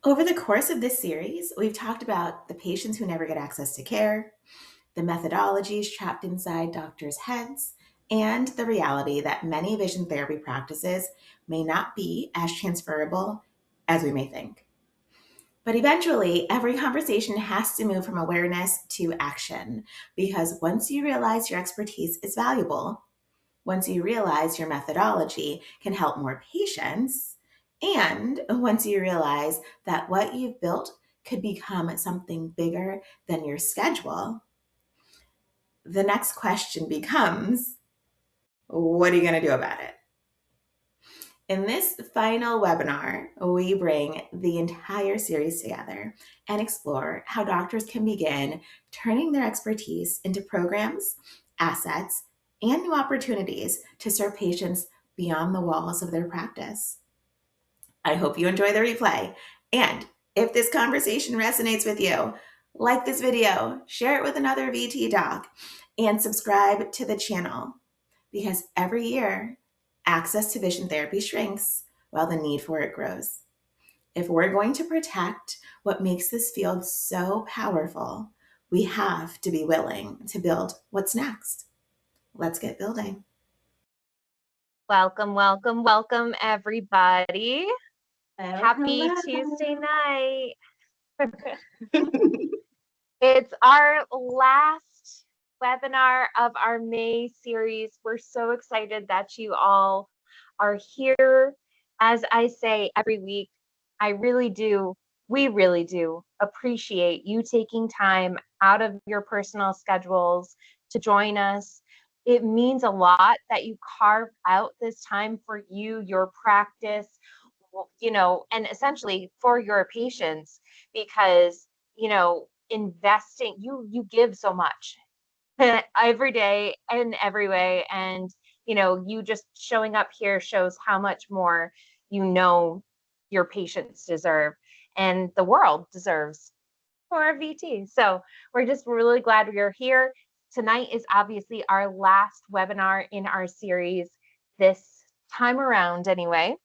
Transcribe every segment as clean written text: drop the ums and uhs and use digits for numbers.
Over the course of this series, we've talked about the patients who never get access to care, the methodologies trapped inside doctors' heads, and the reality that many vision therapy practices may not be as transferable as we may think. But eventually, every conversation has to move from awareness to action because once you realize your expertise is valuable, once you realize your methodology can help more patients, and once you realize that what you've built could become something bigger than your schedule, the next question becomes, what are you going to do about it? In this final webinar, we bring the entire series together and explore how doctors can begin turning their expertise into programs, assets, and new opportunities to serve patients beyond the walls of their practice. I hope you enjoy the replay. And if this conversation resonates with you, like this video, share it with another VT doc, and subscribe to the channel because every year, access to vision therapy shrinks while the need for it grows. If we're going to protect what makes this field so powerful, we have to be willing to build what's next. Let's get building. Welcome, welcome, welcome, everybody. Happy Hello. Tuesday night. It's our last webinar of our May series. We're so excited that you all are here. As I say every week, we really do appreciate you taking time out of your personal schedules to join us. It means a lot that you carve out this time for you, your practice, and essentially for your patients, because, investing, you give so much every day in every way. And, you just showing up here shows how much more your patients deserve and the world deserves for a VT. So we're just really glad you're here. Tonight is obviously our last webinar in our series this time around anyway.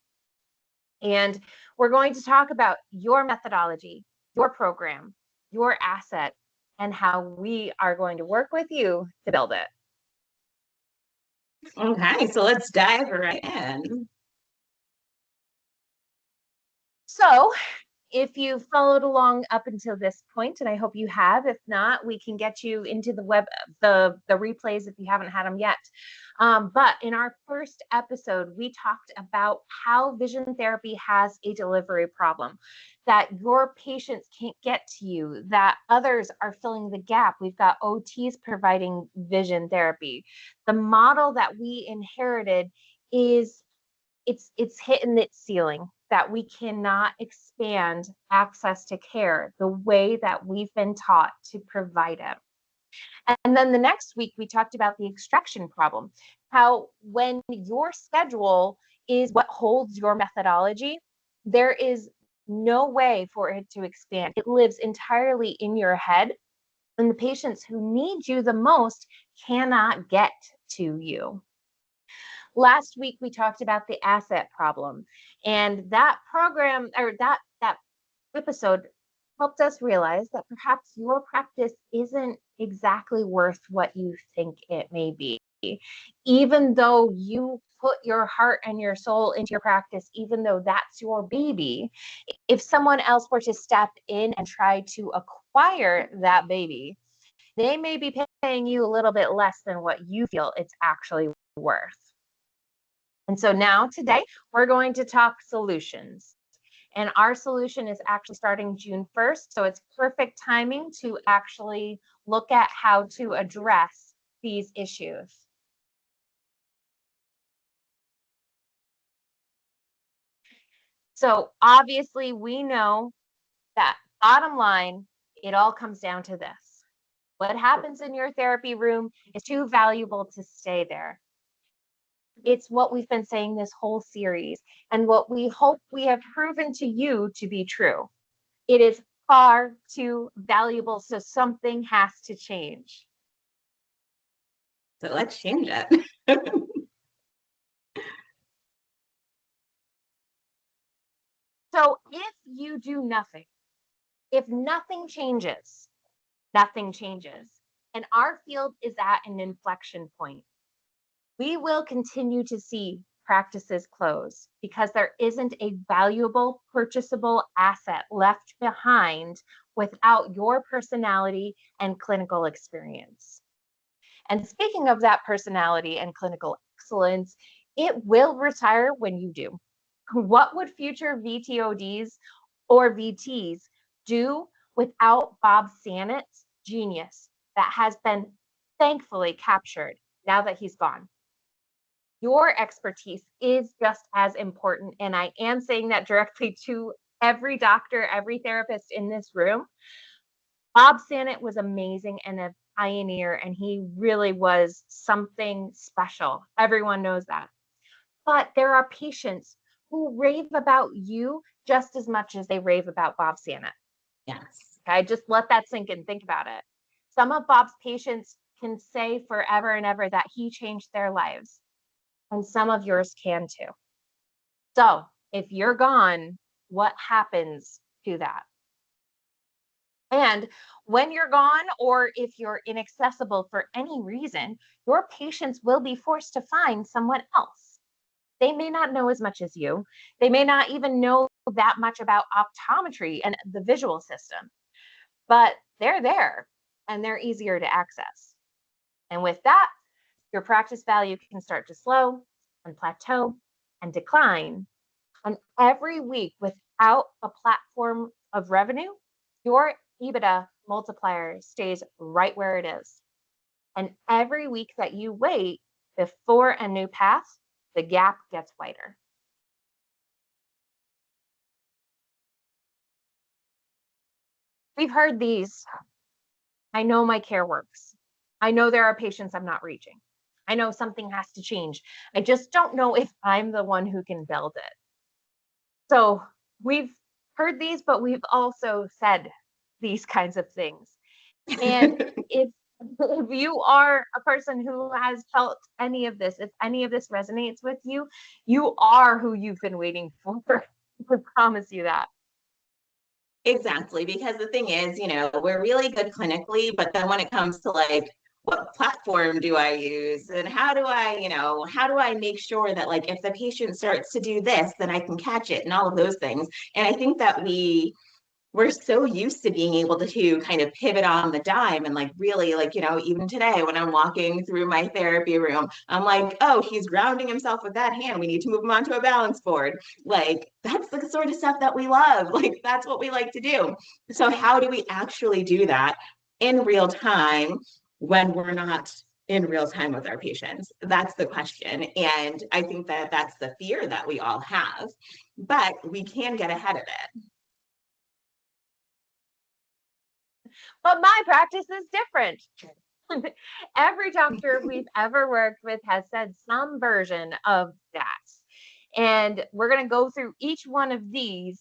And we're going to talk about your methodology, your program, your asset, and how we are going to work with you to build it. Okay, so let's dive right in. So if you followed along up until this point, and I hope you have, if not, we can get you into the replays if you haven't had them yet. But in our first episode, we talked about how vision therapy has a delivery problem, that your patients can't get to you, that others are filling the gap. We've got OTs providing vision therapy. The model that we inherited it's hitting its ceiling, that we cannot expand access to care the way that we've been taught to provide it. And then the next week, we talked about the extraction problem, how when your schedule is what holds your methodology, there is no way for it to expand. It lives entirely in your head, and the patients who need you the most cannot get to you. Last week, we talked about the asset problem, and that program, or that episode, helped us realize that perhaps your practice isn't exactly worth what you think it may be. Even though you put your heart and your soul into your practice, even though that's your baby, if someone else were to step in and try to acquire that baby, they may be paying you a little bit less than what you feel it's actually worth. And so now today, we're going to talk solutions. And our solution is actually starting June 1st. So it's perfect timing to actually look at how to address these issues. So obviously we know that bottom line, it all comes down to this. What happens in your therapy room is too valuable to stay there. It's what we've been saying this whole series, and what we hope we have proven to you to be true. It is far too valuable, so something has to change. So let's change it. So if you do nothing, if nothing changes, nothing changes. And our field is at an inflection point. We will continue to see practices close because there isn't a valuable, purchasable asset left behind without your personality and clinical experience. And speaking of that personality and clinical excellence, it will retire when you do. What would future VTODs or VTs do without Bob Sanet's genius that has been thankfully captured now that he's gone? Your expertise is just as important. And I am saying that directly to every doctor, every therapist in this room. Bob Sanet was amazing and a pioneer, and he really was something special. Everyone knows that. But there are patients who rave about you just as much as they rave about Bob Sanet. Yes. Okay, just let that sink in. Think about it. Some of Bob's patients can say forever and ever that he changed their lives, and some of yours can too. So if you're gone, what happens to that? And when you're gone, or if you're inaccessible for any reason, your patients will be forced to find someone else. They may not know as much as you. They may not even know that much about optometry and the visual system, but they're there and they're easier to access. And with that, your practice value can start to slow and plateau and decline. And every week without a platform of revenue, your EBITDA multiplier stays right where it is. And every week that you wait before a new path, the gap gets wider. We've heard these. I know my care works. I know there are patients I'm not reaching. I know something has to change. I just don't know if I'm the one who can build it. So we've heard these, but we've also said these kinds of things. And if you are a person who has felt any of this, if any of this resonates with you, you are who you've been waiting for. I promise you that. Exactly, because the thing is, we're really good clinically, but then when it comes to like, what platform do I use and how do I make sure that like if the patient starts to do this, then I can catch it and all of those things. And I think that we're so used to being able to kind of pivot on the dime and like really like even today when I'm walking through my therapy room, I'm like, oh, he's grounding himself with that hand, we need to move him onto a balance board. Like that's the sort of stuff that we love, like that's what we like to do. So how do we actually do that in real time when we're not in real time with our patients? That's the question. And I think that that's the fear that we all have, but we can get ahead of it. But my practice is different. Every doctor we've ever worked with has said some version of that. And we're going to go through each one of these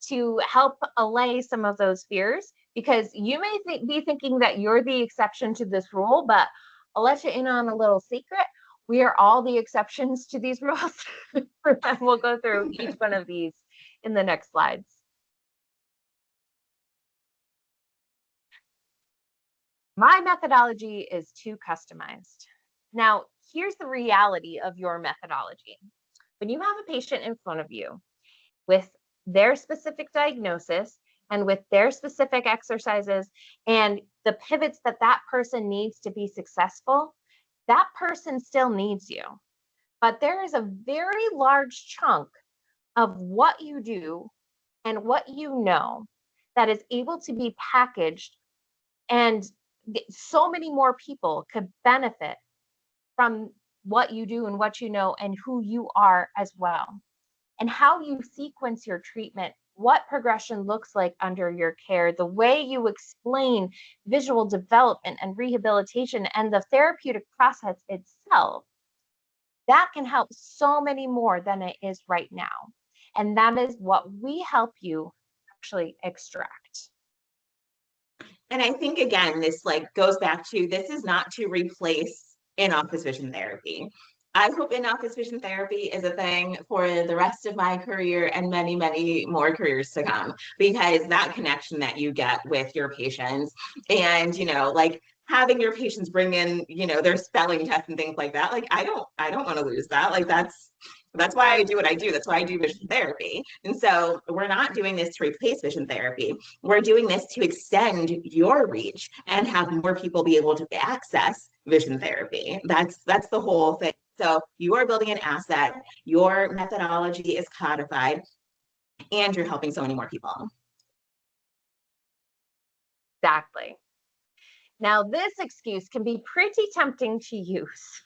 to help allay some of those fears, because you may be thinking that you're the exception to this rule, but I'll let you in on a little secret. We are all the exceptions to these rules. And we'll go through each one of these in the next slides. My methodology is too customized. Now, here's the reality of your methodology. When you have a patient in front of you with their specific diagnosis and with their specific exercises and the pivots that that person needs to be successful, that person still needs you. But there is a very large chunk of what you do and what you know that is able to be packaged, and so many more people could benefit from what you do and what you know and who you are as well, and how you sequence your treatment, what progression looks like under your care, the way you explain visual development and rehabilitation and the therapeutic process itself. That can help so many more than it is right now. And that is what we help you actually extract. And I think again, this like goes back to, this is not to replace in-office vision therapy. I hope in-office vision therapy is a thing for the rest of my career and many, many more careers to come, because that connection that you get with your patients and, like having your patients bring in, their spelling tests and things like that. Like, I don't want to lose that. Like, that's why I do what I do. That's why I do vision therapy. And so we're not doing this to replace vision therapy. We're doing this to extend your reach and have more people be able to access vision therapy. That's the whole thing. So you are building an asset, your methodology is codified, and you're helping so many more people. Exactly. Now, this excuse can be pretty tempting to use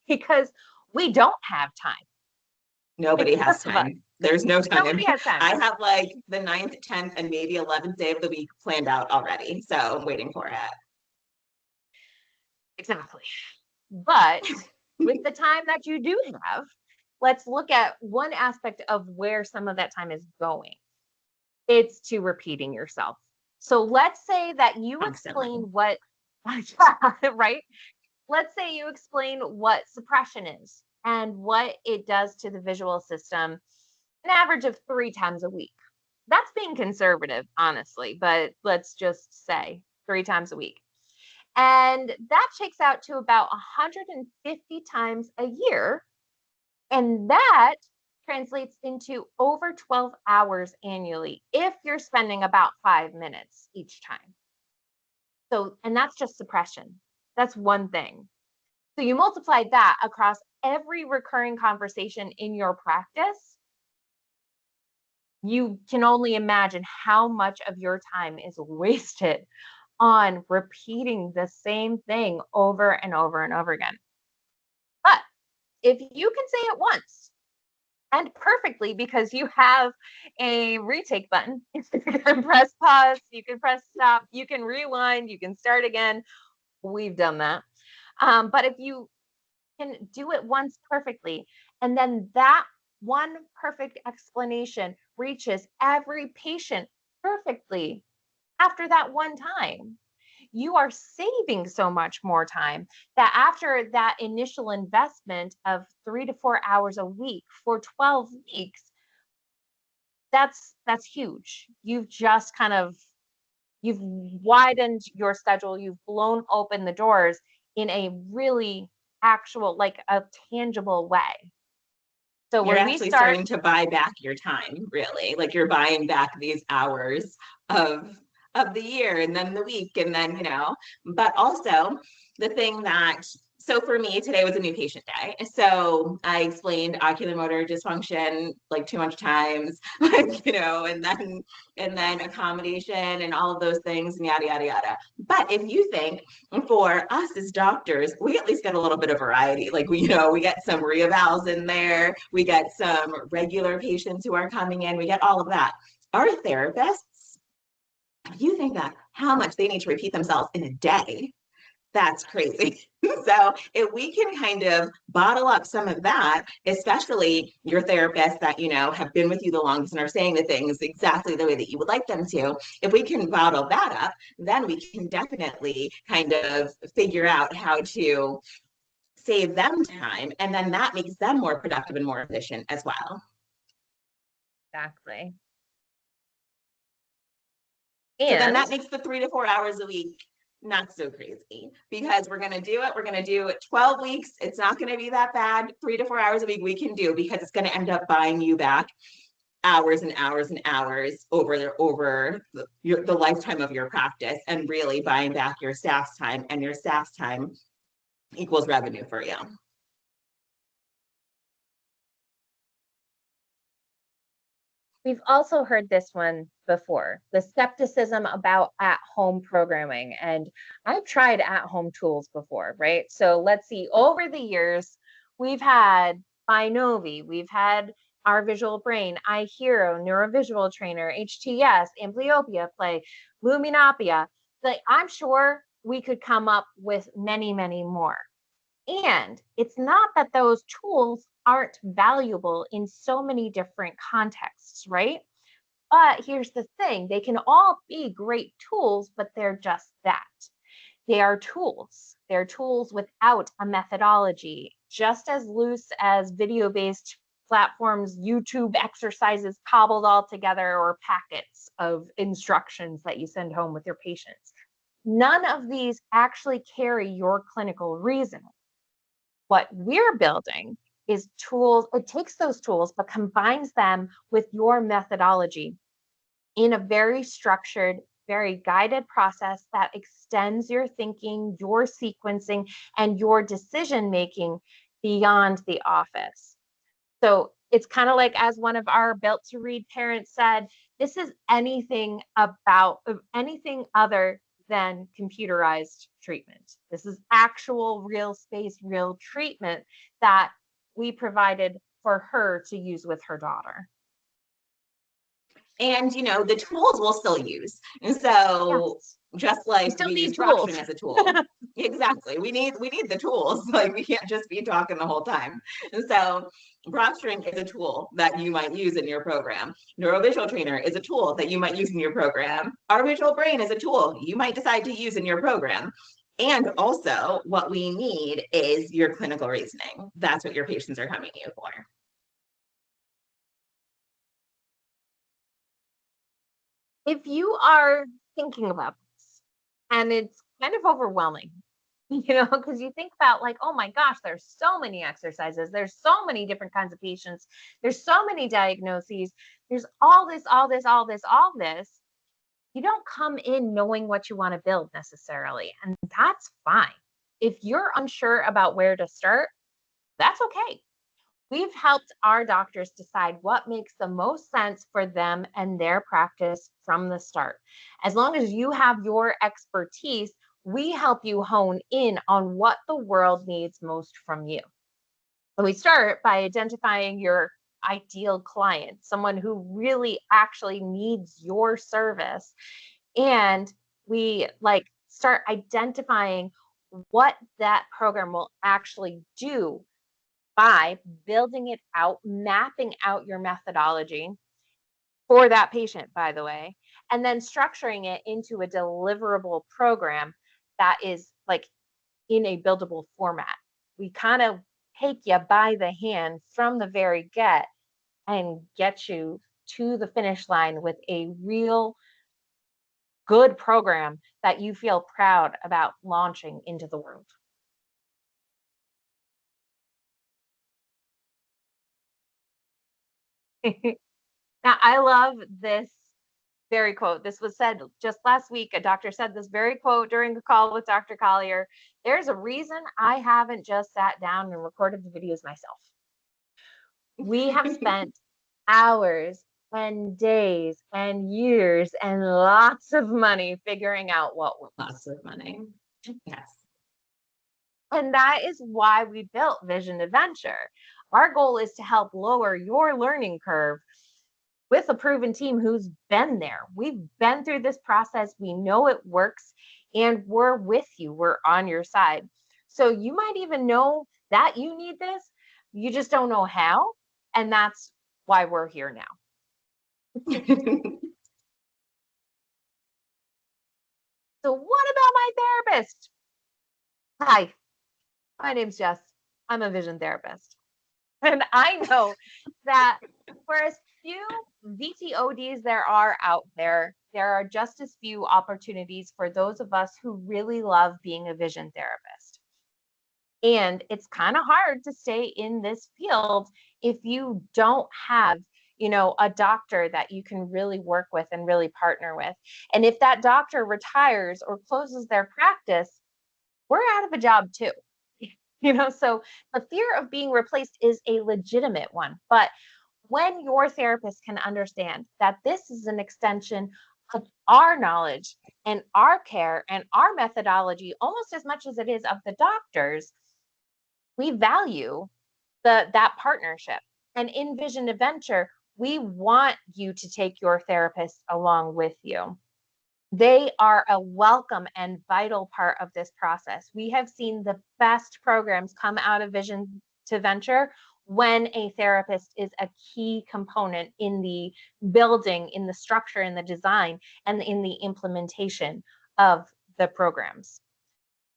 because we don't have time. Nobody has time. There's no time. Nobody has time. I have like the 9th, 10th, and maybe 11th day of the week planned out already. So I'm waiting for it. Exactly. But with the time that you do have, let's look at one aspect of where some of that time is going. It's to repeating yourself. So let's say that you explain what, right? Let's say you explain what suppression is and what it does to the visual system, an average of 3 times a week. That's being conservative, honestly, but let's just say 3 times a week. And that shakes out to about 150 times a year. And that translates into over 12 hours annually if you're spending about 5 minutes each time. So, and that's just suppression. That's one thing. So you multiply that across every recurring conversation in your practice, you can only imagine how much of your time is wasted on repeating the same thing over and over and over again. But if you can say it once and perfectly because you have a retake button, you can press pause, you can press stop, you can rewind, you can start again. We've done that. But if you can do it once perfectly, and then that one perfect explanation reaches every patient perfectly after that one time, you are saving so much more time that after that initial investment of 3 to 4 hours a week for 12 weeks, that's huge. You've just kind of you've widened your schedule, you've blown open the doors in a really actual, like a tangible way. So You're when we actually start, starting to buy back your time, really. Like you're buying back these hours of the year and then the week and then, but also the thing that so for me today was a new patient day. So I explained oculomotor dysfunction like too much times, like, and then accommodation and all of those things and yada yada yada. But if you think for us as doctors, we at least get a little bit of variety. Like we get some reevals in there, we get some regular patients who are coming in, we get all of that. Our therapists, if you think that how much they need to repeat themselves in a day, that's crazy. So if we can kind of bottle up some of that, especially your therapists that, have been with you the longest and are saying the things exactly the way that you would like them to, if we can bottle that up, then we can definitely kind of figure out how to save them time. And then that makes them more productive and more efficient as well. exactly. So then And that makes the 3 to 4 hours a week not so crazy, because we're going to do it. We're going to do it 12 weeks. It's not going to be that bad. 3 to 4 hours a week we can do, because it's going to end up buying you back hours and hours and hours over the lifetime of your practice, and really buying back your staff's time, and your staff's time equals revenue for you. we've also heard this one before, the skepticism about at-home programming. And I've tried at-home tools before, right? So let's see, over the years, we've had Binovi, we've had Our Visual Brain, iHero, Neurovisual Trainer, HTS, Amblyopia Play, Luminopia. Like, I'm sure we could come up with many, many more. And it's not that those tools aren't valuable in so many different contexts, right? But here's the thing, they can all be great tools, but they're just that. They are tools. They're tools without a methodology, just as loose as video-based platforms, YouTube exercises cobbled all together, or packets of instructions that you send home with your patients. None of these actually carry your clinical reasoning. What we're building is tools. It takes those tools, but combines them with your methodology in a very structured, very guided process that extends your thinking, your sequencing, and your decision making beyond the office. So it's kind of like, as one of our built to read parents said, this is anything other than computerized treatment. This is actual real space, real treatment that we provided for her to use with her daughter. And the tools we'll still use. And so Yes. just like Still we need use tools. fracturing as a tool. Exactly. We need the tools. Like, we can't just be talking the whole time. And so fracturing is a tool that you might use in your program. Neurovisual trainer is a tool that you might use in your program. Artificial brain is a tool you might decide to use in your program. And also, what we need is your clinical reasoning. That's what your patients are coming to you for. If you are thinking about this and it's kind of overwhelming, because you think about, like, oh my gosh, there's so many exercises, there's so many different kinds of patients, there's so many diagnoses, there's all this, all this, all this, all this. You don't come in knowing what you want to build necessarily, and that's fine. If you're unsure about where to start, that's okay. We've helped our doctors decide what makes the most sense for them and their practice from the start. As long as you have your expertise, we help you hone in on what the world needs most from you. So we start by identifying your ideal client, someone who really actually needs your service. And we start identifying what that program will actually do by building it out, mapping out your methodology for that patient, by the way, and then structuring it into a deliverable program that is in a buildable format. We kind of take you by the hand from the very get and get you to the finish line with a real good program that you feel proud about launching into the world. Now, I love this very quote. This was said just last week. A doctor said this very quote during a call with Dr. Collier. There's a reason I haven't just sat down and recorded the videos myself. We have spent hours and days and years and lots of money figuring out what works. Lots of money. Yes. And that is why we built Vision Adventure. Our goal is to help lower your learning curve with a proven team who's been there. We've been through this process. We know it works, and we're with you. We're on your side. So you might even know that you need this. You just don't know how. And that's why we're here now. So what about my therapist? Hi, my name's Jess. I'm a vision therapist. And I know that for as few VTODs there are out there, there are just as few opportunities for those of us who really love being a vision therapist. And it's kind of hard to stay in this field if you don't have, a doctor that you can really work with and really partner with. And if that doctor retires or closes their practice, we're out of a job too. So the fear of being replaced is a legitimate one. But when your therapist can understand that this is an extension of our knowledge and our care and our methodology almost as much as it is of the doctors, we value that partnership. And in Vision Adventure, we want you to take your therapist along with you. They are a welcome and vital part of this process. We have seen the best programs come out of Vision to Venture when a therapist is a key component in the building, in the structure, in the design, and in the implementation of the programs.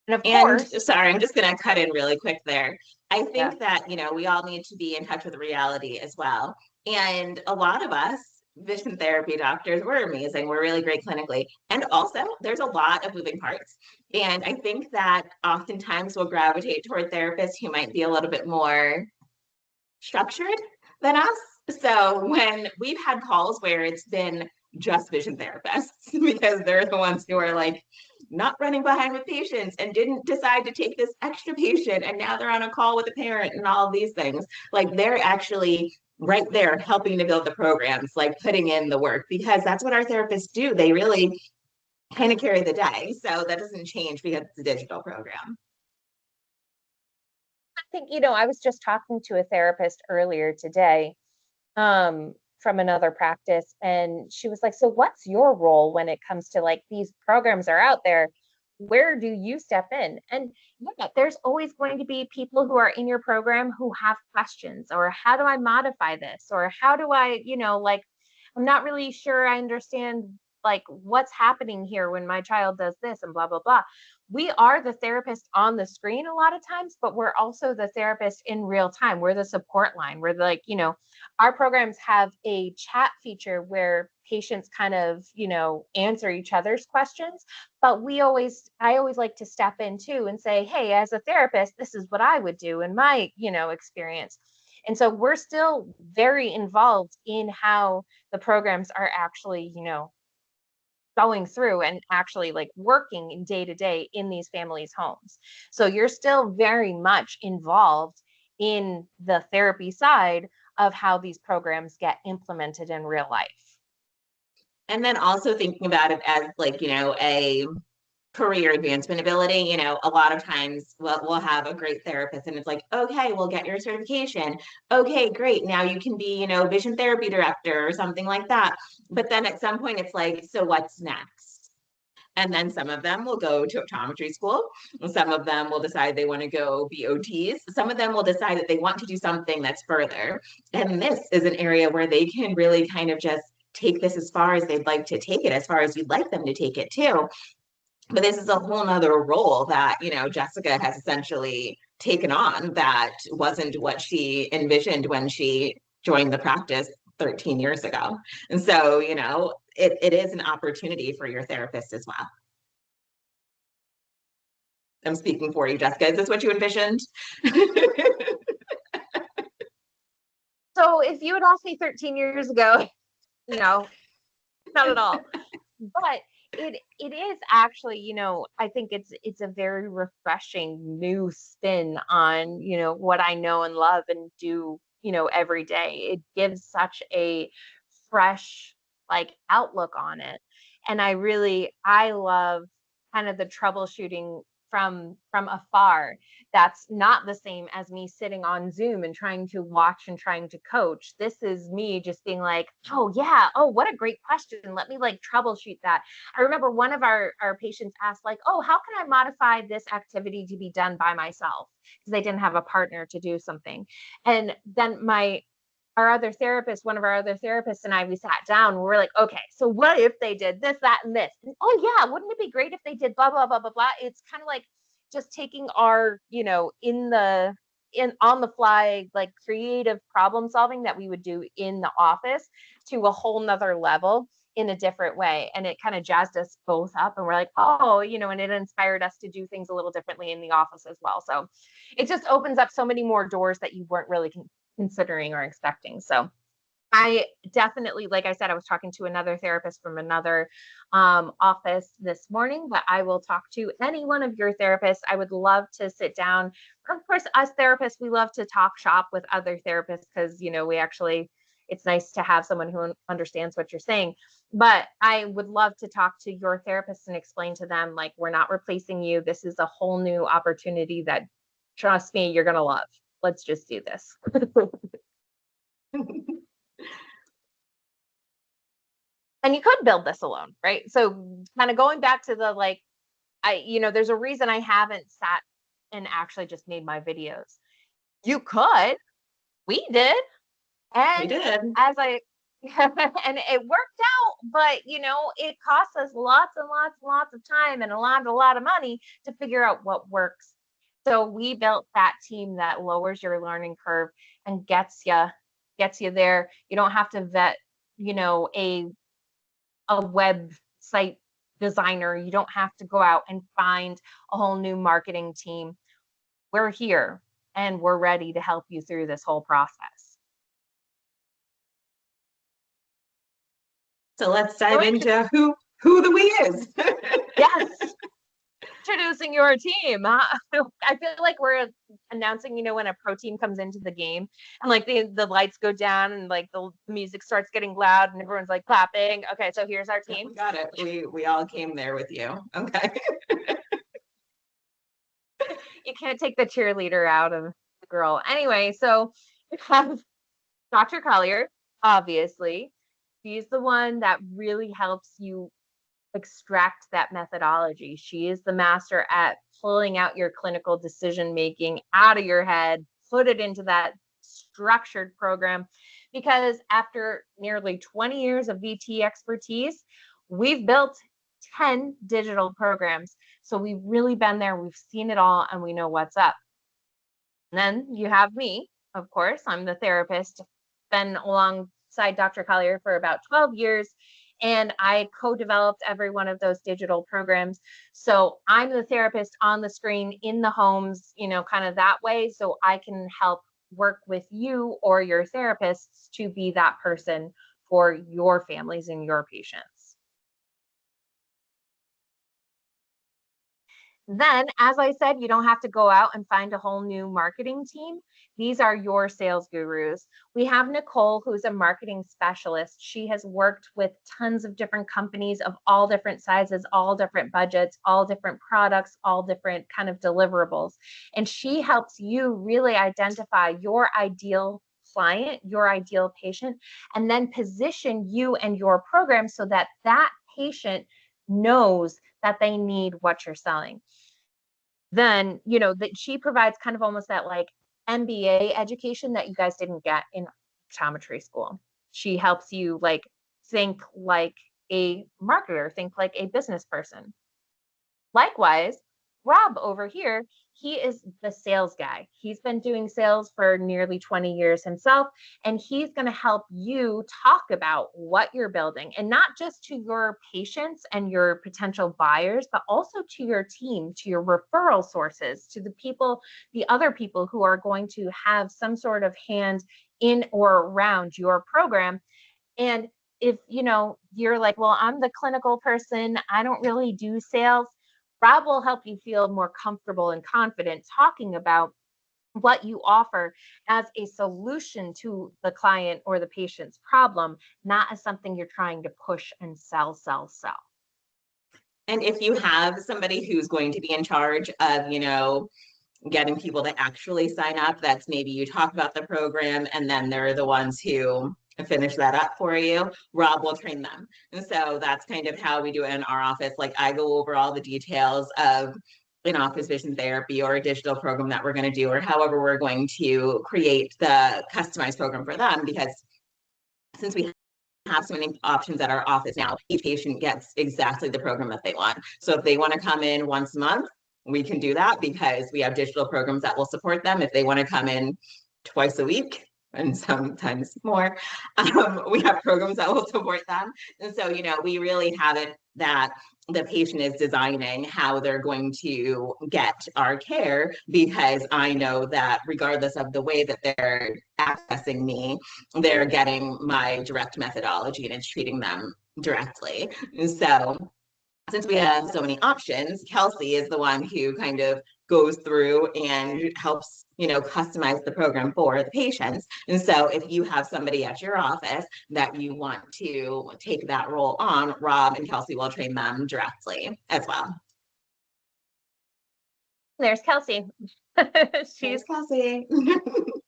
And of And course, sorry, I'm just going to cut in really quick there. I yeah, think that, we all need to be in touch with reality as well. And a lot of us, vision therapy doctors, we're amazing. We're really great clinically. And also, there's a lot of moving parts. And I think that oftentimes we'll gravitate toward therapists who might be a little bit more structured than us. So when we've had calls where it's been just vision therapists because they're the ones who are like not running behind with patients and didn't decide to take this extra patient and now they're on a call with a parent and all of these things, like they're actually right there helping to build the programs, like putting in the work, because that's what our therapists do. They really kind of carry the day. So that doesn't change because it's a digital program. I think, I was just talking to a therapist earlier today, from another practice, and she was like, so what's your role when it comes to like these programs are out there? Where do you step in? And yeah, there's always going to be people who are in your program who have questions, or how do I modify this? Or how do I, like, I'm not really sure I understand like what's happening here when my child does this and blah, blah, blah. We are the therapist on the screen a lot of times, but we're also the therapist in real time. We're the support line. We're like, our programs have a chat feature where patients kind of, answer each other's questions. But I always like to step in too and say, hey, as a therapist, this is what I would do in my, experience. And so we're still very involved in how the programs are actually, going through and actually like working day to day in these families' homes. So you're still very much involved in the therapy side of how these programs get implemented in real life. And then also thinking about it as like, a career advancement ability. A lot of times we'll have a great therapist and it's like, okay, we'll get your certification. Okay, great. Now you can be, vision therapy director or something like that. But then at some point it's like, so what's next? And then some of them will go to optometry school. Some of them will decide they want to go be OTs. Some of them will decide that they want to do something that's further. And this is an area where they can really kind of just take this as far as they'd like to take it, as far as you'd like them to take it too. But this is a whole nother role that, Jessica has essentially taken on that wasn't what she envisioned when she joined the practice 13 years ago. And so, it is an opportunity for your therapist as well. I'm speaking for you, Jessica. Is this what you envisioned? So if you had asked me 13 years ago, not at all. But it is actually, I think it's a very refreshing new spin on, what I know and love and do, every day. It gives such a fresh like outlook on it. And I love kind of the troubleshooting from afar. That's not the same as me sitting on Zoom and trying to watch and trying to coach. This is me just being like, oh yeah, oh what a great question, let me like troubleshoot that. I remember one of our patients asked like, oh, how can I modify this activity to be done by myself, because they didn't have a partner to do something. And then one of our other therapists and I, we sat down and we're like, okay, so what if they did this, that, and this? And, oh yeah, wouldn't it be great if they did blah, blah, blah, blah, blah. It's kind of like just taking our, in on the fly, like creative problem solving that we would do in the office to a whole nother level in a different way. And it kind of jazzed us both up and we're like, oh, and it inspired us to do things a little differently in the office as well. So it just opens up so many more doors that you weren't really considering or expecting. So I definitely, like I said, I was talking to another therapist from another office this morning, but I will talk to any one of your therapists. I would love to sit down. Of course, us therapists, we love to talk shop with other therapists because, it's nice to have someone who understands what you're saying. But I would love to talk to your therapist and explain to them, like, we're not replacing you. This is a whole new opportunity that, trust me, you're going to love. Let's just do this. And you could build this alone, right? So kind of going back to the like, there's a reason I haven't sat and actually just made my videos. You could, we did. And We did. as I And it worked out, but it costs us lots and lots and lots of time and a lot of money to figure out what works. So we built that team that lowers your learning curve and gets you there. You don't have to vet, a website designer. You don't have to go out and find a whole new marketing team. We're here and we're ready to help you through this whole process. So let's dive into who the we is. Yes. Introducing your team. I feel like we're announcing, when a pro team comes into the game and like the lights go down and like the music starts getting loud and everyone's like clapping. Okay, so here's our team. We got it. We all came there with you. Okay. You can't take the cheerleader out of the girl. Anyway, so we have Dr. Collier, obviously. She's the one that really helps you extract that methodology. She is the master at pulling out your clinical decision making out of your head, put it into that structured program. Because after nearly 20 years of VT expertise, we've built 10 digital programs. So we've really been there, we've seen it all, and we know what's up. And then you have me, of course. I'm the therapist, been alongside Dr. Collier for about 12 years, and I co-developed every one of those digital programs. So I'm the therapist on the screen in the homes, kind of that way. So I can help work with you or your therapists to be that person for your families and your patients. Then, as I said, you don't have to go out and find a whole new marketing team. These are your sales gurus. We have Nicole, who's a marketing specialist. She has worked with tons of different companies of all different sizes, all different budgets, all different products, all different kind of deliverables. And she helps you really identify your ideal client, your ideal patient, and then position you and your program so that that patient knows that they need what you're selling. Then, that she provides kind of almost that like MBA education that you guys didn't get in optometry school. She helps you like think like a marketer, think like a business person. Likewise, Rob over here, he is the sales guy. He's been doing sales for nearly 20 years himself, and he's going to help you talk about what you're building, and not just to your patients and your potential buyers, but also to your team, to your referral sources, to the other people who are going to have some sort of hand in or around your program. And if you're like, well, I'm the clinical person, I don't really do sales, Rob will help you feel more comfortable and confident talking about what you offer as a solution to the client or the patient's problem, not as something you're trying to push and sell. And if you have somebody who's going to be in charge of, getting people to actually sign up, that's maybe you talk about the program and then they're the ones who finish that up for you, Rob will train them. And so that's kind of how we do it in our office. Like I go over all the details of an office vision therapy or a digital program that we're going to do, or however we're going to create the customized program for them, because since we have so many options at our office now, each patient gets exactly the program that they want. So if they want to come in once a month, we can do that because we have digital programs that will support them. If they want to come in twice a week, and sometimes more, we have programs that will support them. And so, we really have it that the patient is designing how they're going to get our care, because I know that regardless of the way that they're accessing me, they're getting my direct methodology and it's treating them directly. And so since we have so many options, Kelsey is the one who kind of goes through and helps, customize the program for the patients. And so if you have somebody at your office that you want to take that role on, Rob and Kelsey will train them directly as well. There's Kelsey. She's Kelsey.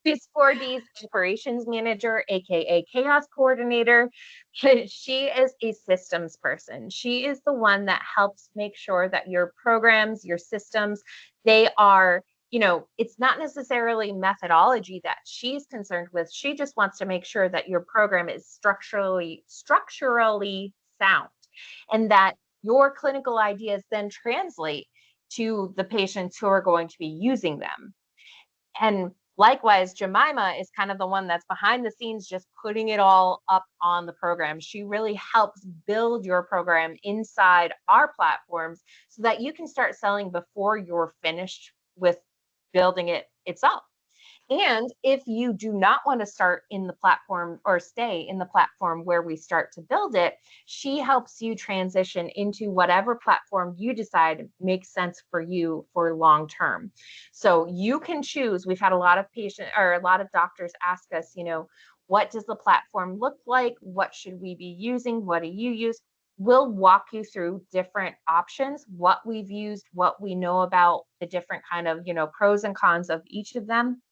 She's 4D's operations manager, aka chaos coordinator. She is a systems person. She is the one that helps make sure that your programs, your systems, they are it's not necessarily methodology that she's concerned with. She just wants to make sure that your program is structurally sound, and that your clinical ideas then translate to the patients who are going to be using them. And likewise, Jemima is kind of the one that's behind the scenes, just putting it all up on the program. She really helps build your program inside our platforms so that you can start selling before you're finished with building it itself. And if you do not want to start in the platform or stay in the platform where we start to build it, she helps you transition into whatever platform you decide makes sense for you for long term. So you can choose. We've had a lot of a lot of doctors ask us, what does the platform look like? What should we be using? What do you use? We'll walk you through different options, what we've used, what we know about the different kind of, pros and cons of each of them.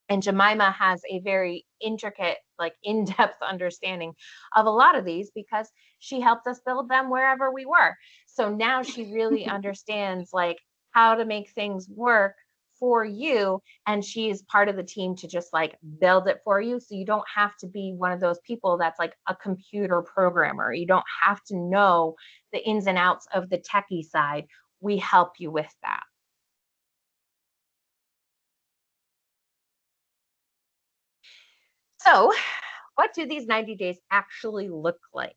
And Jemima has a very intricate, like in-depth understanding of a lot of these because she helped us build them wherever we were. So now she really understands like how to make things work for you. And she is part of the team to just like build it for you. So you don't have to be one of those people that's like a computer programmer. You don't have to know the ins and outs of the techie side. We help you with that. So, what do these 90 days actually look like?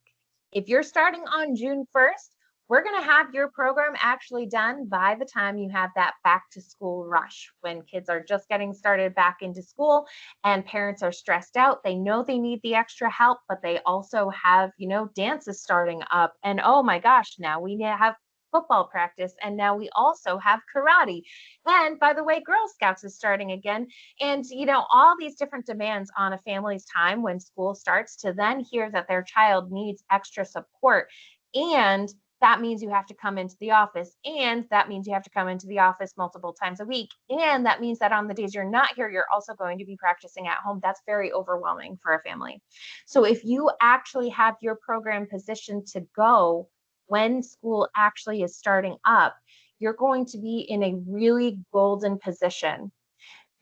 If you're starting on June 1st, we're going to have your program actually done by the time you have that back to school rush, when kids are just getting started back into school and parents are stressed out. They know they need the extra help, but they also have, dances starting up. And oh my gosh, now we have football practice, and now we also have karate. And by the way, Girl Scouts is starting again. And all these different demands on a family's time when school starts, to then hear that their child needs extra support, and that means you have to come into the office, and that means you have to come into the office multiple times a week, and that means that on the days you're not here, you're also going to be practicing at home. That's very overwhelming for a family. So if you actually have your program positioned to go when school actually is starting up, you're going to be in a really golden position.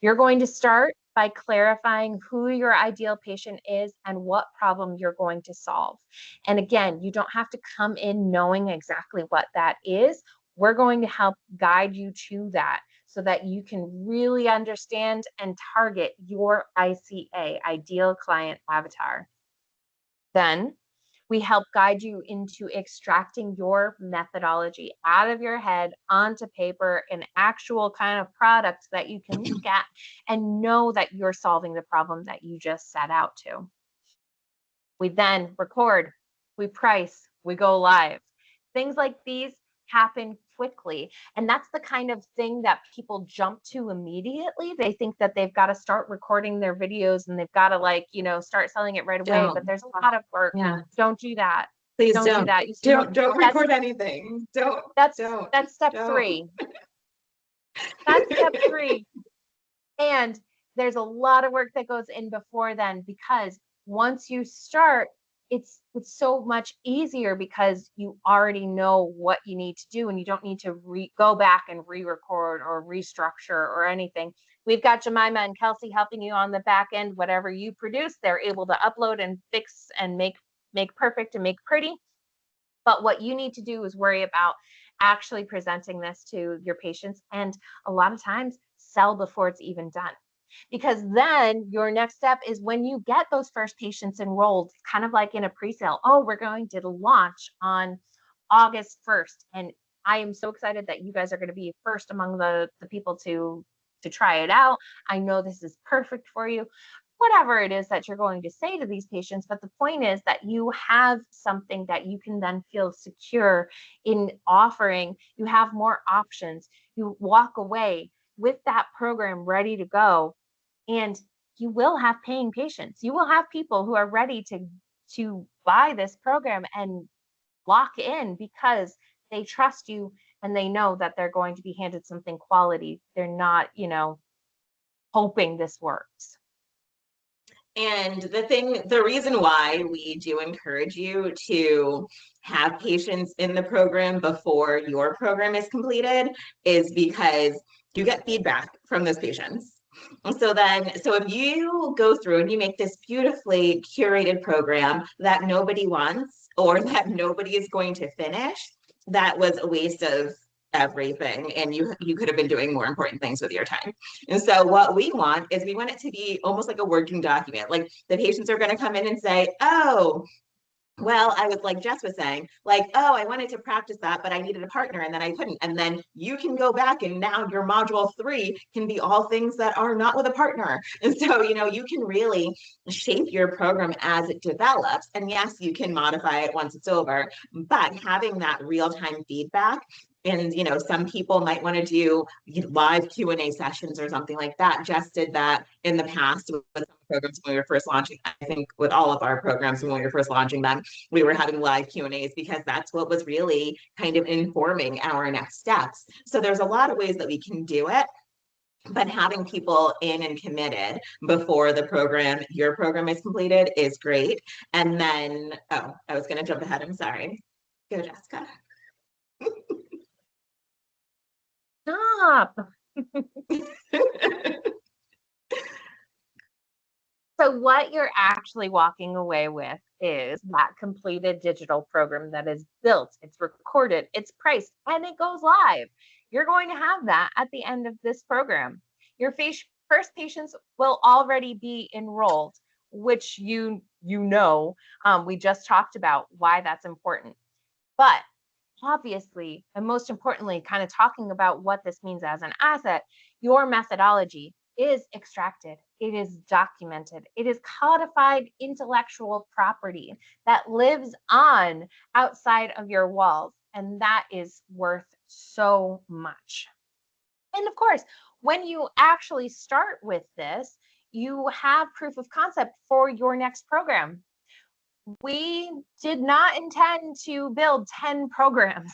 You're going to start by clarifying who your ideal patient is and what problem you're going to solve. And again, you don't have to come in knowing exactly what that is. We're going to help guide you to that so that you can really understand and target your ICA, ideal client avatar. Then we help guide you into extracting your methodology out of your head onto paper, an actual kind of product that you can look at and know that you're solving the problem that you just set out to. We then record, we price, we go live. Things like these happen quickly. And that's the kind of thing that people jump to immediately. They think that they've got to start recording their videos and they've got to start selling it right away. But there's a lot of work. Yeah. Don't do that. Please Don't don't do that. don't record anything. That's don't step don't. 3. That's step 3. And there's a lot of work that goes in before then, because once you start, it's so much easier because you already know what you need to do, and you don't need to go back and re-record or restructure or anything. We've got Jemima and Kelsey helping you on the back end. Whatever you produce, they're able to upload and fix and make perfect and make pretty. But what you need to do is worry about actually presenting this to your patients, and a lot of times sell before it's even done. Because then your next step is when you get those first patients enrolled, kind of like in a pre-sale. Oh, we're going to launch on August 1st. And I am so excited that you guys are going to be first among the people to try it out. I know this is perfect for you. Whatever it is that you're going to say to these patients. But the point is that you have something that you can then feel secure in offering. You have more options. You walk away with that program ready to go, and you will have paying patients. You will have people who are ready to buy this program and lock in because they trust you and they know that they're going to be handed something quality. They're not, hoping this works. And the reason why we do encourage you to have patients in the program before your program is completed is because you get feedback from those patients. So if you go through and you make this beautifully curated program that nobody wants or that nobody is going to finish, that was a waste of everything, and you could have been doing more important things with your time. And so what we want is we want it to be almost like a working document. Like the patients are going to come in and say, oh, well, I was like Jess was saying, like, oh, I wanted to practice that, but I needed a partner and then I couldn't. And then you can go back and now your module 3 can be all things that are not with a partner. And so, you can really shape your program as it develops. And yes, you can modify it once it's over, but having that real-time feedback, and some people might want to do live Q&A sessions or something like that. Jess did that in the past with some programs when we were first launching. I think with all of our programs when we were first launching them, we were having live Q&As because that's what was really kind of informing our next steps. So there's a lot of ways that we can do it, but having people in and committed before your program is completed is great. And then, oh, I was going to jump ahead. I'm sorry. Go, Jessica. Stop. So what you're actually walking away with is that completed digital program that is built, it's recorded, it's priced, and it goes live. You're going to have that at the end of this program. Your first patients will already be enrolled, which we just talked about why that's important. But obviously, and most importantly, kind of talking about what this means as an asset, your methodology is extracted, it is documented, it is codified intellectual property that lives on outside of your walls, and that is worth so much. And of course, when you actually start with this, you have proof of concept for your next program. We did not intend to build 10 programs.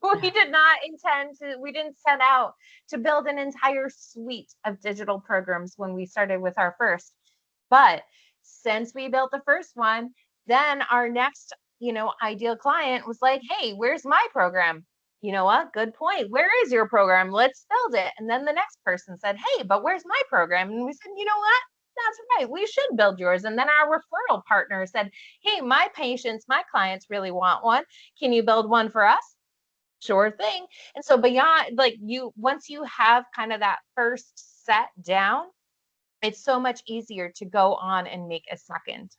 We didn't set out to build an entire suite of digital programs when we started with our first. But since we built the first one, then our next, ideal client was like, hey, where's my program? You know what? Good point. Where is your program? Let's build it. And then the next person said, hey, but where's my program? And we said, you know what? That's right. We should build yours. And then our referral partner said, hey, my clients really want one. Can you build one for us? Sure thing. And so beyond, once you have kind of that first set down, it's so much easier to go on and make a second.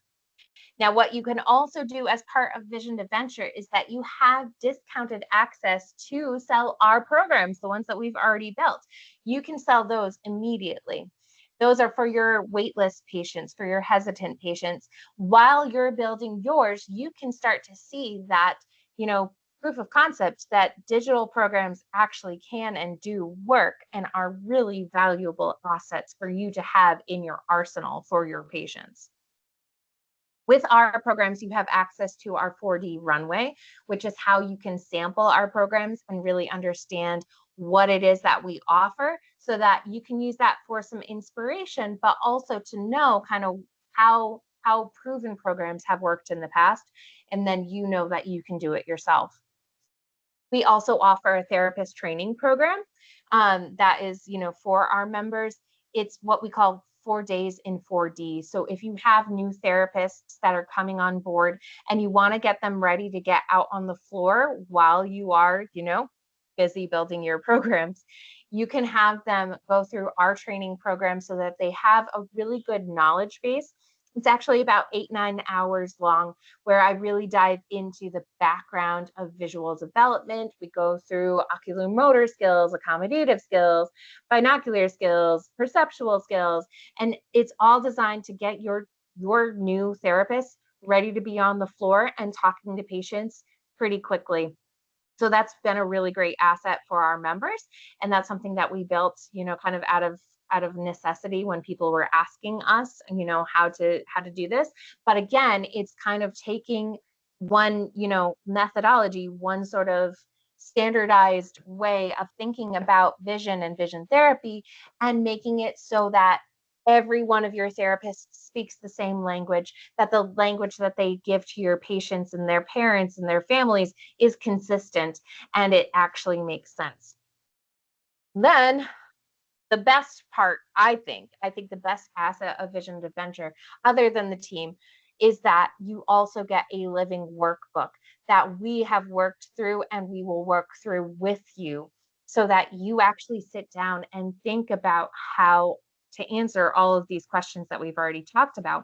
Now, what you can also do as part of Vision to Venture is that you have discounted access to sell our programs, the ones that we've already built. You can sell those immediately. Those are for your waitlist patients, for your hesitant patients. While you're building yours, you can start to see that, proof of concept that digital programs actually can and do work and are really valuable assets for you to have in your arsenal for your patients. With our programs, you have access to our 4D runway, which is how you can sample our programs and really understand what it is that we offer so that you can use that for some inspiration, but also to know kind of how proven programs have worked in the past. And then that you can do it yourself. We also offer a therapist training program that is, for our members. It's what we call 4 days in 4D. So if you have new therapists that are coming on board and you want to get them ready to get out on the floor while you are, busy building your programs, you can have them go through our training program so that they have a really good knowledge base. It's actually about 8-9 hours long, where I really dive into the background of visual development. We go through oculomotor skills, accommodative skills, binocular skills, perceptual skills, and it's all designed to get your new therapist ready to be on the floor and talking to patients pretty quickly. So that's been a really great asset for our members, and that's something that we built, kind of out of necessity when people were asking us, how to do this. But again, it's kind of taking one, methodology, one sort of standardized way of thinking about vision and vision therapy and making it so that every one of your therapists speaks the same language, that the language that they give to your patients and their parents and their families is consistent and it actually makes sense. Then the best part, I think the best asset of Vision Adventure, other than the team, is that you also get a living workbook that we have worked through and we will work through with you so that you actually sit down and think about how to answer all of these questions that we've already talked about.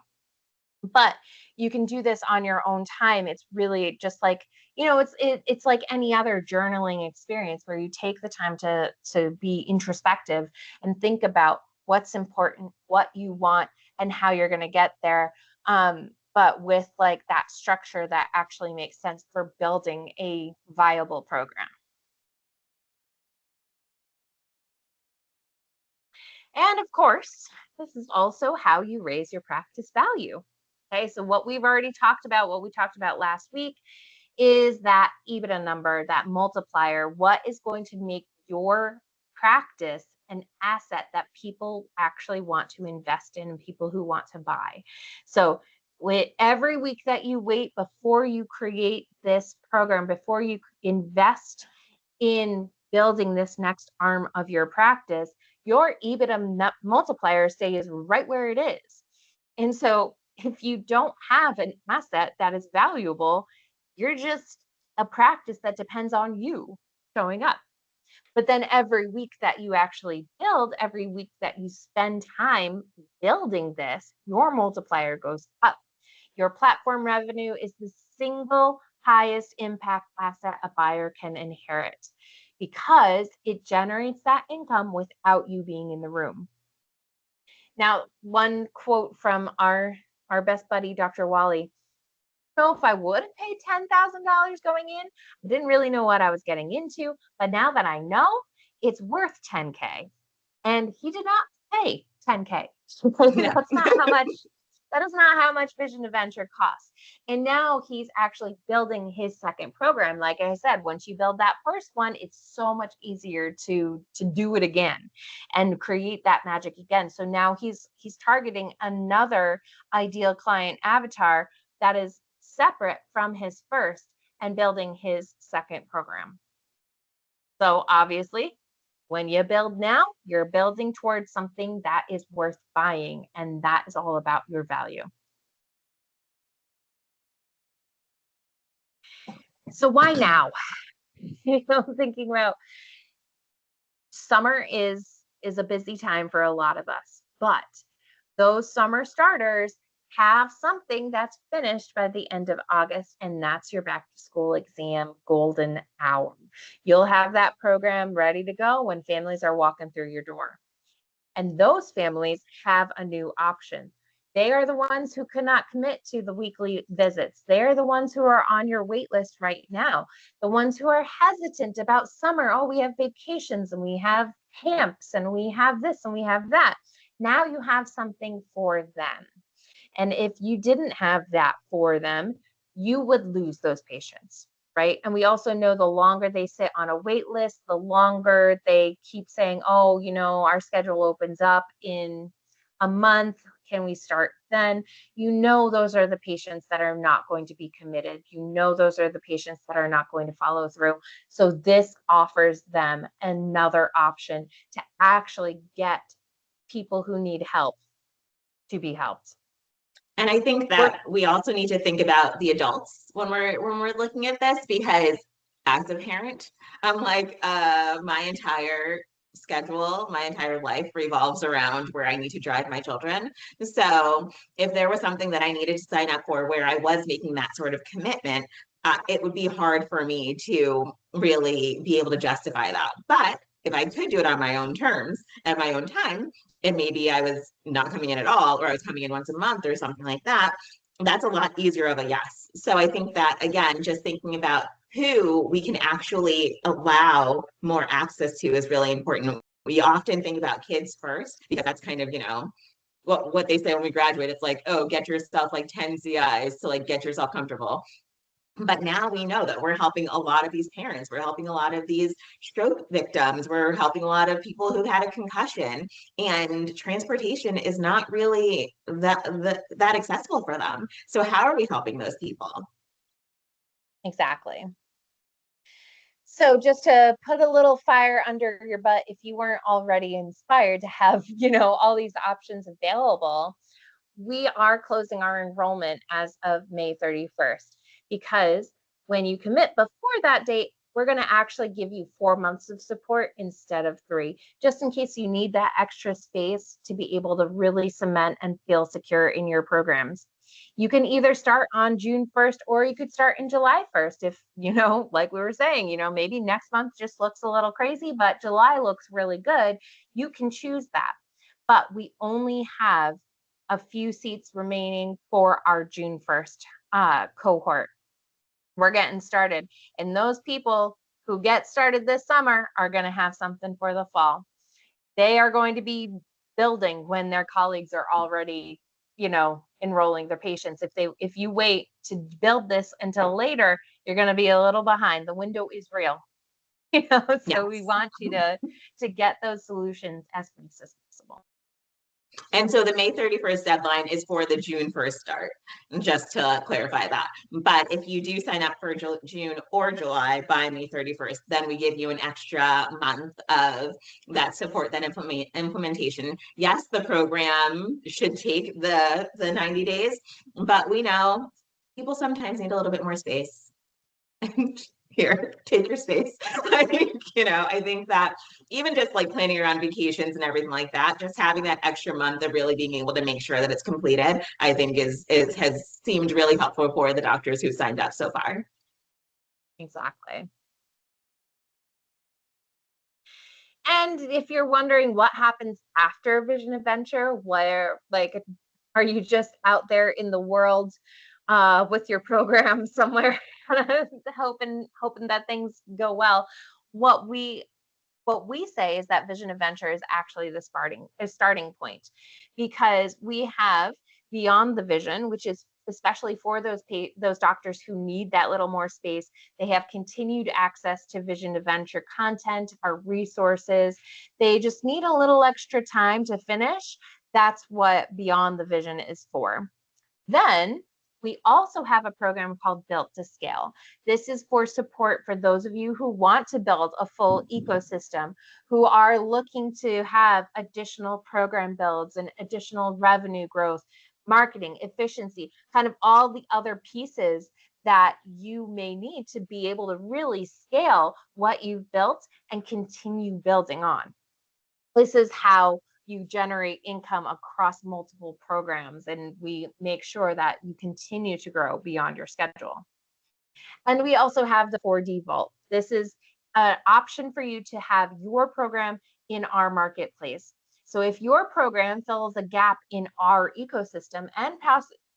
But you can do this on your own time. It's really just like, it's like any other journaling experience where you take the time to be introspective and think about what's important, what you want, and how you're going to get there. But with like that structure that actually makes sense for building a viable program. And of course, this is also how you raise your practice value. Okay, so what we've already talked about, what we talked about last week, is that EBITDA number, that multiplier, what is going to make your practice an asset that people actually want to invest in and people who want to buy. So with every week that you wait before you create this program, before you invest in building this next arm of your practice, your EBITDA multiplier stays right where it is. And so if you don't have an asset that is valuable, you're just a practice that depends on you showing up. But then every week that you actually build, every week that you spend time building this, your multiplier goes up. Your platform revenue is the single highest impact asset a buyer can inherit because it generates that income without you being in the room. Now, one quote from our best buddy, Dr. Wally. So if I would have paid $10,000 going in, I didn't really know what I was getting into, but now that I know, it's worth 10K. And he did not pay 10K. That's not how much that is not how much Vision Adventure costs. And now he's actually building his second program. Like I said, once you build that first one, it's so much easier to do it again and create that magic again. So now he's targeting another ideal client avatar that is separate from his first and building his second program. So obviously, when you build now, you're building towards something that is worth buying, and that is all about your value. So why now? Thinking about summer is a busy time for a lot of us, but those summer starters have something that's finished by the end of August, and that's your back to school exam golden hour. You'll have that program ready to go when families are walking through your door. And those families have a new option. They are the ones who cannot commit to the weekly visits. They're the ones who are on your wait list right now. The ones who are hesitant about summer. Oh, we have vacations and we have camps and we have this and we have that. Now you have something for them. And if you didn't have that for them, you would lose those patients, right? And we also know the longer they sit on a wait list, the longer they keep saying, oh, our schedule opens up in a month. Can we start then? Those are the patients that are not going to be committed. Those are the patients that are not going to follow through. So this offers them another option to actually get people who need help to be helped. And I think that we also need to think about the adults when we're looking at this, because as a parent, I'm like, my entire schedule, my entire life revolves around where I need to drive my children. So if there was something that I needed to sign up for where I was making that sort of commitment, it would be hard for me to really be able to justify that. But if I could do it on my own terms at my own time, and maybe I was not coming in at all, or I was coming in once a month or something like that, that's a lot easier of a yes. So I think that, again, just thinking about who we can actually allow more access to is really important. We often think about kids first because that's kind of, what they say when we graduate. It's like, oh, get yourself like 10 CIs to like get yourself comfortable. But now we know that we're helping a lot of these parents. We're helping a lot of these stroke victims. We're helping a lot of people who've had a concussion. And transportation is not really that accessible for them. So how are we helping those people? Exactly. So just to put a little fire under your butt, if you weren't already inspired to have, all these options available, we are closing our enrollment as of May 31st, because when you commit before that date, we're going to actually give you 4 months of support instead of 3, just in case you need that extra space to be able to really cement and feel secure in your programs. You can either start on June 1st or you could start in July 1st. If, like we were saying, maybe next month just looks a little crazy, but July looks really good. You can choose that. But we only have a few seats remaining for our June 1st cohort. We're getting started. And those people who get started this summer are going to have something for the fall. They are going to be building when their colleagues are already, enrolling their patients. If you wait to build this until later, you're going to be a little behind. The window is real. So we Yes. want you to get those solutions as fast as possible. And so the May 31st deadline is for the June 1st start, just to clarify that. But if you do sign up for June or July by May 31st, then we give you an extra month of that support, that implementation. Yes, the program should take the 90 days, but we know people sometimes need a little bit more space. Here, take your space. I think that even just like planning around vacations and everything like that, just having that extra month of really being able to make sure that it's completed, I think has seemed really helpful for the doctors who signed up so far. Exactly. And if you're wondering what happens after Vision Adventure, where are you just out there in the world with your program somewhere, hoping that things go well? What we say is that Vision Adventure is actually the starting point, because we have Beyond the Vision, which is especially for those doctors who need that little more space. They have continued access to Vision Adventure content, our resources. They just need a little extra time to finish. That's what Beyond the Vision is for. Then we also have a program called Built to Scale. This is for support for those of you who want to build a full ecosystem, who are looking to have additional program builds and additional revenue growth, marketing, efficiency, kind of all the other pieces that you may need to be able to really scale what you've built and continue building on. This is how you generate income across multiple programs, and we make sure that you continue to grow beyond your schedule. And we also have the 4D Vault. This is an option for you to have your program in our marketplace. So if your program fills a gap in our ecosystem and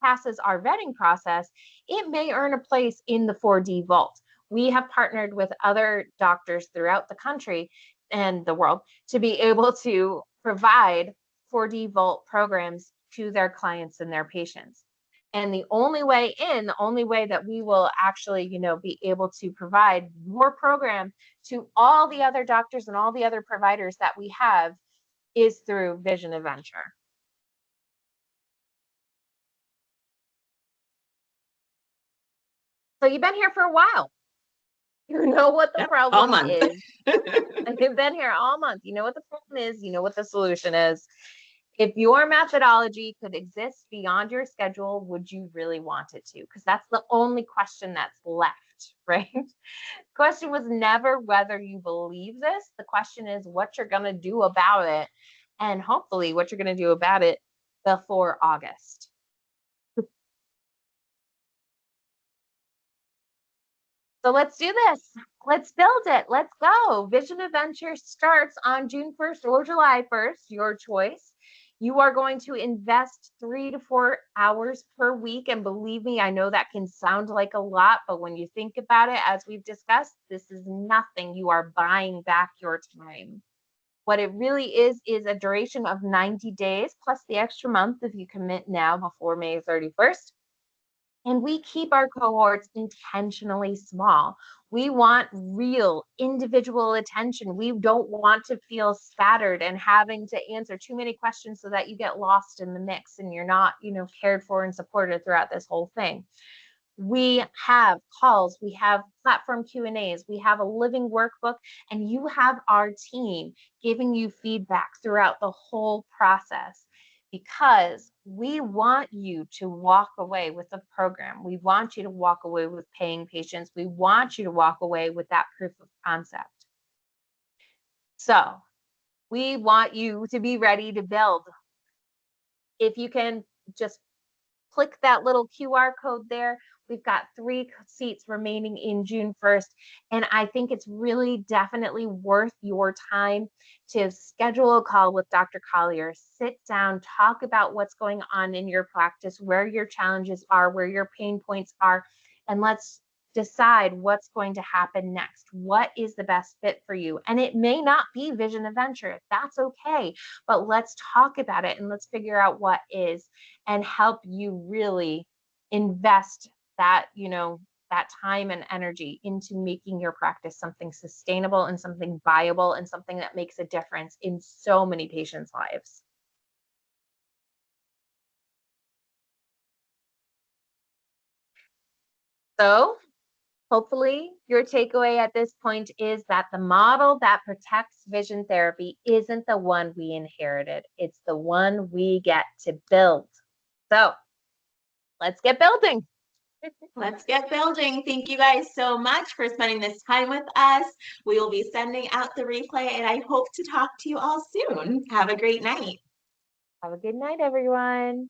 passes our vetting process, it may earn a place in the 4D Vault. We have partnered with other doctors throughout the country and the world to be able to provide 4D Vault programs to their clients and their patients. And the only way that we will actually, be able to provide your program to all the other doctors and all the other providers that we have is through Vision Adventure. So you've been here for a while. You know what the problem is. You've been here all month. You know what the problem is. You know what the solution is. If your methodology could exist beyond your schedule, would you really want it to? Because that's the only question that's left, right? The question was never whether you believe this. The question is what you're going to do about it, and hopefully what you're going to do about it before August. So let's do this. Let's build it. Let's go. Vision Adventure starts on June 1st or July 1st, your choice. You are going to invest 3 to 4 hours per week. And believe me, I know that can sound like a lot, but when you think about it, as we've discussed, this is nothing. You are buying back your time. What it really is a duration of 90 days plus the extra month if you commit now before May 31st. And we keep our cohorts intentionally small. We want real individual attention. We don't want to feel scattered and having to answer too many questions so that you get lost in the mix and you're not, cared for and supported throughout this whole thing. We have calls, we have platform Q&As, we have a living workbook, and you have our team giving you feedback throughout the whole process, because we want you to walk away with a program. We want you to walk away with paying patients. We want you to walk away with that proof of concept. So we want you to be ready to build. If you can just click that little QR code there. We've got 3 seats remaining in June 1st. And I think it's really definitely worth your time to schedule a call with Dr. Collier. Sit down, talk about what's going on in your practice, where your challenges are, where your pain points are, and let's decide what's going to happen next. What is the best fit for you? And it may not be Vision Adventure. That's okay. But let's talk about it and let's figure out what is, and help you really invest that, that time and energy into making your practice something sustainable and something viable and something that makes a difference in so many patients' lives. So hopefully your takeaway at this point is that the model that protects vision therapy isn't the one we inherited. It's the one we get to build. So let's get building. Let's get building. Thank you guys so much for spending this time with us. We will be sending out the replay, and I hope to talk to you all soon. Have a great night. Have a good night, everyone.